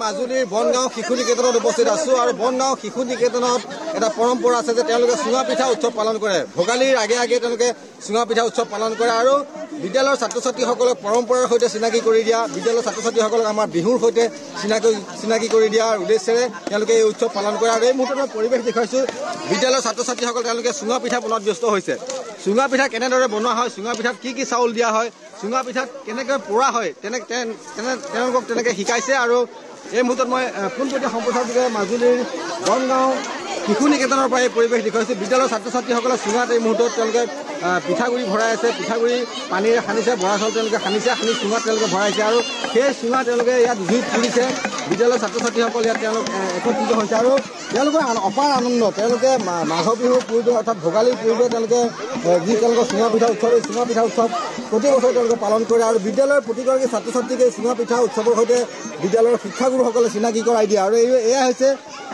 মাজুলীৰ বনগাঁও শিশু নিকেতনত উপস্থিত আছো আৰু বনগাঁও শিশু নিকেতনত এটা পৰম্পৰা আছে যে তেওঁলোকে চুঙা পিঠা উৎসৱ পালন কৰে। ভোগালীৰ আগে আগে তেওঁলোকে চুঙা পিঠা উৎসৱ পালন কৰে আৰু বিদ্যালয়ৰ ছাত্ৰ ছাত্ৰীসকলক পৰম্পৰাৰ সৈতে চিনাকি কৰি দিয়া, বিদ্যালয়ৰ ছাত্ৰ ছাত্ৰীসকলক আমাৰ বিহুৰ সৈতে চিনাকি কৰি দিয়াৰ উদ্দেশ্যেৰে তেওঁলোকে এই উৎসৱ পালন কৰে। আৰু এই মুহূৰ্তত পৰিৱেশ দেখুৱাইছো বিদ্যালয়ৰ ছাত্ৰ ছাত্ৰীসকল তেওঁলোকে চুঙা পিঠা বনোৱাত ব্যস্ত হৈছে। চুঙা পিঠা কেনেদৰে বনোৱা হয়, চুঙা পিঠাত কি চাউল দিয়া হয়, চুঙা পিঠাত কেনেকৈ পোৰা হয় তেওঁলোকক তেনেকৈ শিকাইছে। আৰু এই মুহূৰ্তত মই পোনপটীয়া সম্প্ৰচাৰ যোগে মাজুলীৰ বনগাঁও শিশু নিকেতনৰ পৰা এই পৰিৱেশ দেখুৱাইছে। বিদ্যালয়ৰ ছাত্ৰ ছাত্ৰীসকলে চুঙাত এই মুহূৰ্তত তেওঁলোকে পিঠাগুড়ি ভৰাই আছে, পিঠাগুড়ি পানীৰে সানিছে, বৰা চাউল তেওঁলোকে সানিছে, সানি চুঙাত তেওঁলোকে ভৰাইছে আৰু সেই চুঙা তেওঁলোকে ইয়াত জুইত পুৰিছে। বিদ্যালয়ৰ ছাত্ৰ ছাত্ৰীসকল ইয়াত তেওঁলোক একত্ৰিত হৈছে আৰু তেওঁলোকৰ অপাৰ আনন্দ। তেওঁলোকে মাঘৰ বিহুৰ পূৰ্বে অৰ্থাৎ ভোগালীৰ পূৰ্বে তেওঁলোকে যি তেওঁলোকৰ চুঙা পিঠা উৎসৱ, এই চুঙা পিঠা উৎসৱ প্ৰতি বছৰে তেওঁলোকে পালন কৰে আৰু বিদ্যালয়ৰ প্ৰতিগৰাকী ছাত্ৰ ছাত্ৰীকে এই চুঙা পিঠা উৎসৱৰ সৈতে বিদ্যালয়ৰ শিক্ষাগুৰুসকলে চিনাকি কৰাই দিয়ে। আৰু এয়া হৈছে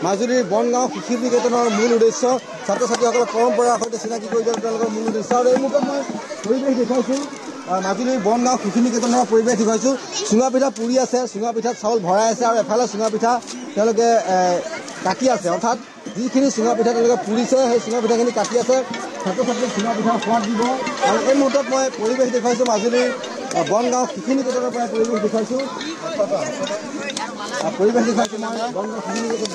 মাজুলীৰ বনগাঁও শিশু নিকেতনৰ মূল উদ্দেশ্য, ছাত্ৰ ছাত্ৰীসকলক পৰম্পৰাৰ সৈতে চিনাকি কৰি দিয়া তেওঁলোকৰ মূল উদ্দেশ্য। আৰু এই মুহূৰ্তত মই পৰিৱেশ দেখুৱাইছোঁ মাজুলীৰ বনগাঁও শিশু নিকেতনৰ পৰিৱেশ দেখুৱাইছোঁ। চুঙা পিঠা পুৰি আছে, চুঙা পিঠাত চাউল ভৰাই আছে আৰু এফালে চুঙা পিঠা তেওঁলোকে কাটি আছে, অৰ্থাৎ যিখিনি চুঙা পিঠা তেওঁলোকে পুৰিছে সেই চুঙা পিঠাখিনি কাটি আছে, ছাত্ৰ ছাত্ৰীক চুঙা পিঠাৰ সোৱাদ দিব। আৰু এই মুহূৰ্তত মই পৰিৱেশ দেখুৱাইছোঁ মাজুলীৰ বনগাঁও শিশু নিকেতনৰ পৰা পৰিৱেশ দেখুৱাইছোঁ মই বনগাঁও শিশু নিকেতন।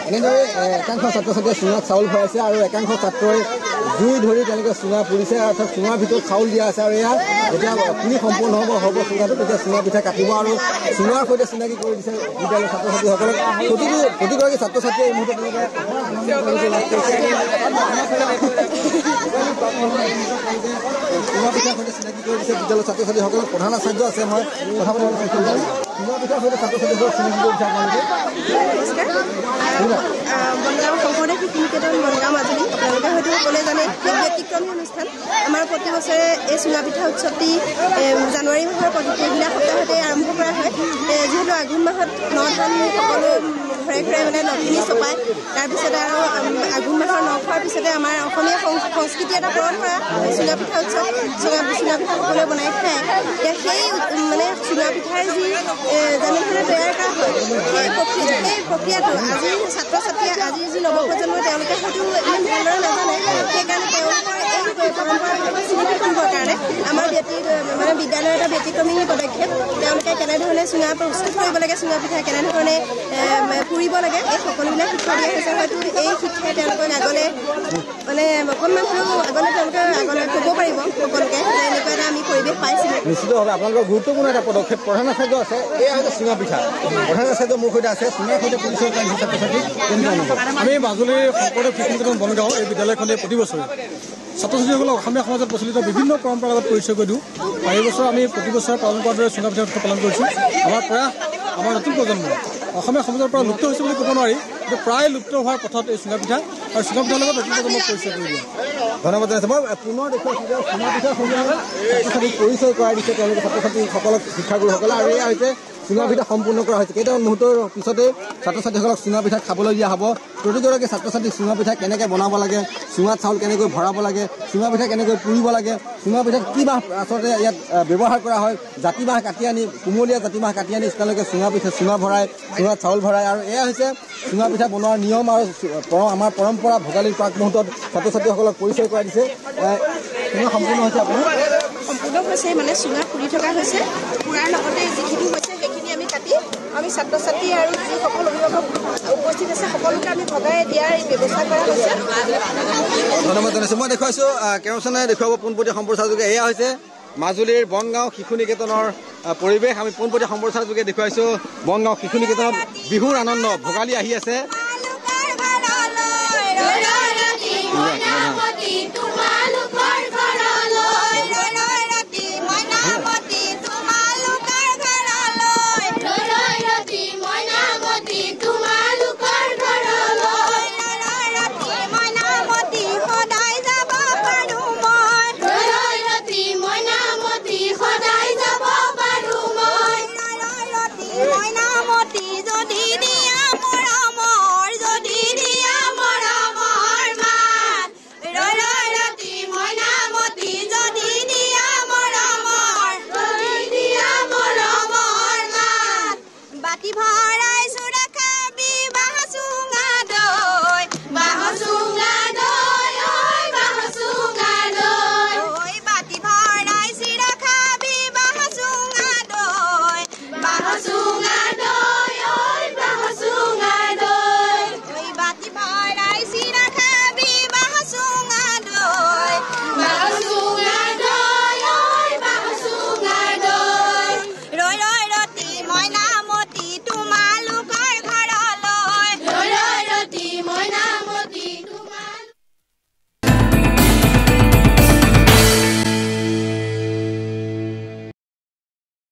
এনেদৰে একাংশ ছাত্ৰ ছাত্ৰীয়ে চুঙাত চাউল ভৰাইছে আৰু একাংশ ছাত্ৰই জুই ধৰি তেওঁলোকে চুঙা পুৰিছে, অৰ্থাৎ চুঙাৰ ভিতৰত চাউল দিয়া আছে। আৰু এয়া যেতিয়া পুৰি সম্পূৰ্ণ হ'ব চুঙাটো, তেতিয়া চুঙা পিঠা কাটিব আৰু চুঙাৰ সৈতে চিনাকি কৰি দিছে বিদ্যালয়ৰ ছাত্ৰ ছাত্ৰীসকলক। প্ৰতিগৰাকী ছাত্ৰ ছাত্ৰীয়ে এই মুহূৰ্তত তেওঁলোকে চুঙা পিঠাৰ সৈতে চিনাকি কৰি দিছে বিদ্যালয়ৰ ছাত্ৰ ছাত্ৰীসকলক। প্ৰধান আচাৰ্য আছে, মই কথা পাতিবলৈ কৈছোঁ। চুঙা পিঠাৰ সৈতে ছাত্ৰ ছাত্ৰীসকলক চিনাকি কৰি দিছে আপোনালোকে। বনগাঁও শংকৰদেৱ শিশু নিকেতন বনগাঁও মাজুলী, আপোনালোকে হয়তো সকলোৱে জানে এক ব্যতিক্ৰমী অনুষ্ঠান। আমাৰ প্ৰতি বছৰে এই চুঙা পিঠা উৎসৱটি জানুৱাৰী মাহৰ পহিলা সপ্তাহতে আৰম্ভ কৰা হয়। যিহেতু আঘোণ মাহত ন ধান সকলো ঘৰে ঘৰে মানে নখিনি চপায়, তাৰপিছতে আৰু আঘোণ মাহৰ ন খোৱাৰ পিছতে আমাৰ অসমীয়া সংস্কৃতি এটা পৰম্পৰা চুঙা পিঠা উৎসৱ। চুঙা পিঠা সকলোৱে বনাই খায়। এতিয়া সেই মানে চুঙা পিঠাৰ যি যেনেধৰণে তৈয়াৰ কৰা হয় সেই প্ৰক্ৰিয়াটো আজিৰ ছাত্ৰ ছাত্ৰীয়ে, আজিৰ যি নৱপ্ৰজন্ম তেওঁলোকে হয়তো ইমান ভালদৰে নাজানে। সেইকাৰণে তেওঁলোকৰ এই পৰম্পৰাগত চিনাকি কৰিবৰ কাৰণে আমাৰ বিদ্যালয়ৰ এটা ব্যতিক্ৰমী পদক্ষেপ। তেওঁলোকে কেনেধৰণে চুঙা প্ৰস্তুত কৰিব লাগে, চুঙা পিঠা কেনেধৰণে পুৰিব লাগে, এই সকলোবিলাক শিক্ষা দিয়া হৈছে। হয়তো এই শিক্ষাই তেওঁলোকক আগলৈ মানে অকণমান হ'লেও আগলৈ ক'ব পাৰিব সকলোকে যে এনেকুৱা এটা আমি পৰিৱেশ পাইছিলোঁ। নিশ্চিতভাৱে আপোনালোকৰ গুৰুত্বপূৰ্ণ এটা পদক্ষেপ। প্ৰধান আচাৰ্য আছে, এয়া হৈছে চুঙা পিঠা। প্ৰধান আচাৰ্য মোৰ সৈতে আছে। চুঙাৰ সৈতে পৰিচয় কৰা ছাত্ৰ ছাত্ৰী আমি মাজুলীৰ শংকৰদেৱ শিশু নিকেতন বনগাঁও এই বিদ্যালয়খনে প্ৰতি বছৰে ছাত্ৰ ছাত্ৰীসকলক অসমীয়া সমাজত প্ৰচলিত বিভিন্ন পৰম্পৰাগত পৰিচয় কৰি দিওঁ। আৰু এই বছৰ আমি প্ৰতি বছৰে পালন কৰাৰ দৰে চুঙা পিঠা উৎসৱ পালন কৰিছোঁ। আমাৰ প্ৰয়াস আমাৰ নতুন প্ৰজন্ম অসমীয়া সমাজৰ পৰা লুপ্ত হৈছে বুলি ক'ব নোৱাৰি, কিন্তু প্ৰায় লুপ্ত হোৱাৰ পথত এই চুঙা পিঠা আৰু চুঙা পিঠাৰ লগত নতুন প্ৰজন্মক পৰিচয় কৰি দিয়ে। ধন্যবাদ জনাইছোঁ। মই পুনৰ দেখুৱাইছোঁ যে চুঙা পিঠাৰ সৈতে ছাত্ৰ ছাত্ৰীক পৰিচয় কৰাই দিছে তেওঁলোকে ছাত্ৰ ছাত্ৰীসকলক শিক্ষাগুৰুসকলে। আৰু এয়া হৈছে চুঙা পিঠা সম্পূৰ্ণ কৰা হৈছে। কেইটামান মুহূৰ্তৰ পিছতে ছাত্ৰ ছাত্ৰীসকলক চুঙা পিঠা খাবলৈ দিয়া হ'ব। প্ৰতিগৰাকী ছাত্ৰ ছাত্ৰীক চুঙা পিঠা কেনেকৈ বনাব লাগে, চুঙাত চাউল কেনেকৈ ভৰাব লাগে, চুঙা পিঠা কেনেকৈ পুৰিব লাগে, চুঙা পিঠাত কি মাহ আচলতে ইয়াত ব্যৱহাৰ কৰা হয়, জাতি মাহ কাটি আনি, কুমলীয়া জাতি মাহ কাটি আনি তেওঁলোকে চুঙা ভৰাই, চুঙাত চাউল ভৰাই। আৰু এয়া হৈছে চুঙা পিঠা বনোৱাৰ নিয়ম আৰু আমাৰ পৰম্পৰা। ভোগালীৰ প্ৰাক মুহূৰ্তত ছাত্ৰ ছাত্ৰীসকলক পৰিচয় কৰাই দিছে। সম্পূৰ্ণ হৈছে আপোনাৰ সম্পূৰ্ণ হৈছে মানে চুঙা পুৰি থকা হৈছে। পুৰাৰ লগতে যিখিনি হৈছে সেইখিনি আমি কাটি আমি ছাত্ৰ ছাত্ৰী আৰু যিসকল অভিভাৱক উপস্থিত আছে সকলোকে আমি ভগাই দিয়াৰ ব্যৱস্থা কৰা হৈছে। ধন্যবাদ জনাইছোঁ। মই দেখুৱাইছোঁ কেৰচনে দেখুৱাব পোনপটীয়া সম্প্ৰচাৰ যোগে। এয়া হৈছে মাজুলীৰ বনগাঁও শিশু নিকেতনৰ পৰিৱেশ। আমি পোনপটীয়া সম্প্ৰচাৰ যোগে দেখুৱাইছোঁ বনগাঁও শিশু নিকেতনত বিহুৰ আনন্দ। ভোগালী আহি আছে।